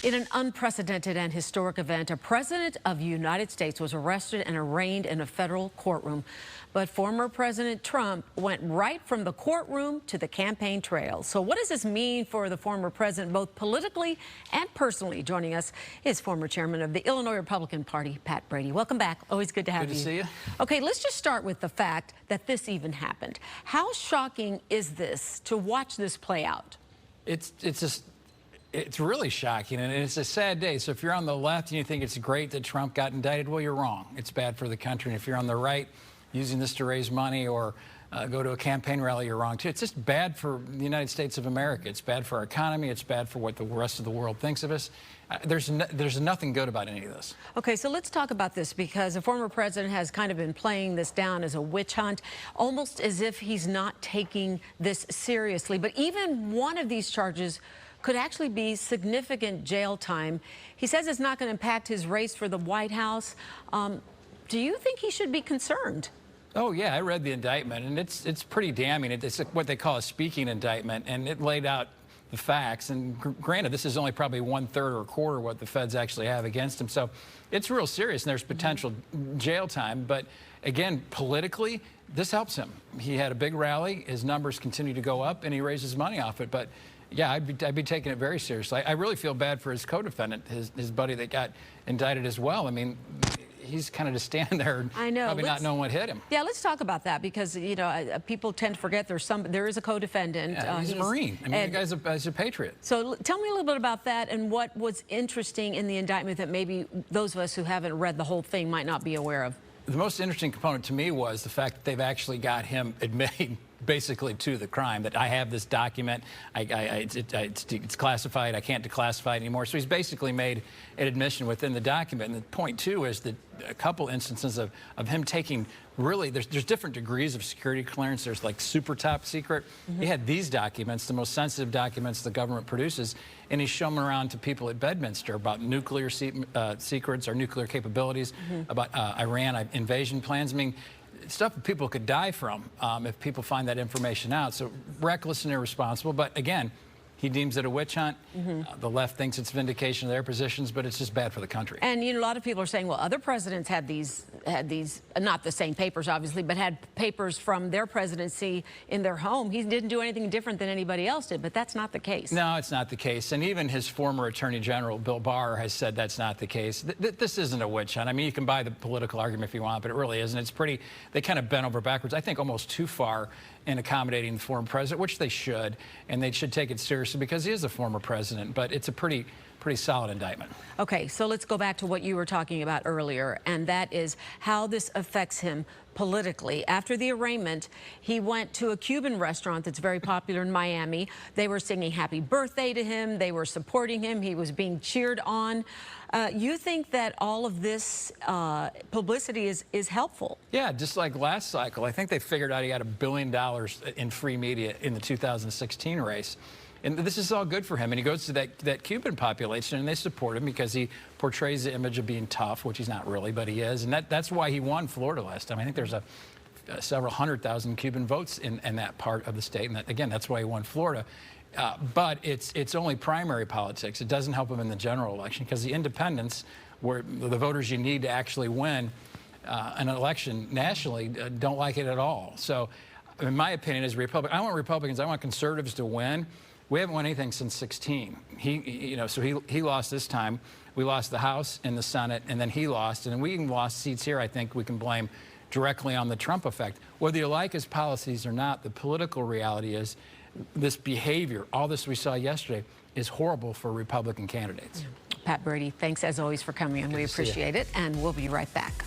In an unprecedented and historic event, a president of the United States was arrested and arraigned in a federal courtroom. But former President Trump went right from the courtroom to the campaign trail. So what does this mean for the former president, both politically and personally? Joining us is former chairman of the Illinois Republican Party, Pat Brady. Welcome back. Always good to have you. Good to see you. Okay, let's just start with the fact that this even happened. How shocking is this to watch this play out? It's really shocking, and it's a sad day. So if you're on the left and you think it's great that Trump got indicted, well, you're wrong. It's bad for the country. And if you're on the right, using this to raise money or go to a campaign rally, you're wrong too. It's just bad for the United States of America. It's bad for our economy. It's bad for what the rest of the world thinks of us. There's nothing good about any of this. Okay, so let's talk about this, because the former president has kind of been playing this down as a witch hunt, almost as if he's not taking this seriously. But even one of these charges could actually be significant jail time. He says it's not going to impact his race for the White House. Do you think he should be concerned? Oh, yeah, I read the indictment, and it's pretty damning. It's what they call a speaking indictment, and it laid out the facts. And granted, this is only probably 1/3 or a quarter what the feds actually have against him. So it's real serious, and there's potential jail time. But again, politically, this helps him. He had a big rally. His numbers continue to go up, and he raises money off it. But yeah, I'd be taking it very seriously. I really feel bad for his co-defendant, his buddy that got indicted as well. I mean, he's kind of just standing there, probably not knowing what hit him. Yeah, let's talk about that, because you know people tend to forget there is a co-defendant. Yeah, he's a Marine. I mean, the guy's a patriot. So tell me a little bit about that and what was interesting in the indictment that maybe those of us who haven't read the whole thing might not be aware of. The most interesting component to me was the fact that they've actually got him admitting basically to the crime, that I have this document, it's classified, I can't declassify it anymore. So he's basically made an admission within the document. And the point, too, is that a couple instances of him taking really, there's different degrees of security clearance. There's like super top secret. He had these documents, the most sensitive documents the government produces, and he's shown them around to people at Bedminster about nuclear secrets or nuclear capabilities, about Iran invasion plans. I mean, stuff that people could die from if people find that information out. So reckless and irresponsible. But again, he deems it a witch hunt. The left thinks it's vindication of their positions, but it's just bad for the country. And you know, a lot of people are saying, well, other presidents had these not the same papers, obviously, but had papers from their presidency in their home. He didn't do anything different than anybody else did, but that's not the case. No, it's not the case. And even his former Attorney General, Bill Barr, has said that's not the case. This isn't a witch hunt. I mean, you can buy the political argument if you want, but it really isn't. It's pretty, they kind of bent over backwards, I think almost too far in accommodating the former president, which they should, and they should take it seriously because he is a former president. But it's a pretty solid indictment. Okay, so let's go back to what you were talking about earlier, and that is how this affects him politically. After the arraignment, he went to a Cuban restaurant that's very popular in Miami. They were singing happy birthday to him. They were supporting him. He was being cheered on. You think that all of this publicity is helpful? Yeah, just like last cycle. I think they figured out he got $1 billion in free media in the 2016 race. And this is all good for him. And he goes to that Cuban population, and they support him because he portrays the image of being tough, which he's not really, but he is. And that's why he won Florida last time. I think there's several 100,000 Cuban votes in that part of the state. And again, that's why he won Florida. But it's only primary politics. It doesn't help him in the general election, because the independents, where the voters you need to actually win an election nationally, don't like it at all. So in my opinion, as a Republican, I want Republicans, I want conservatives to win. We haven't won anything since 16. So he lost this time. We lost the House and the Senate, and then he lost. And we even lost seats here. I think we can blame directly on the Trump effect. Whether you like his policies or not, the political reality is this behavior, all this we saw yesterday, is horrible for Republican candidates. Pat Brady, thanks as always for coming in. We appreciate it, and we'll be right back.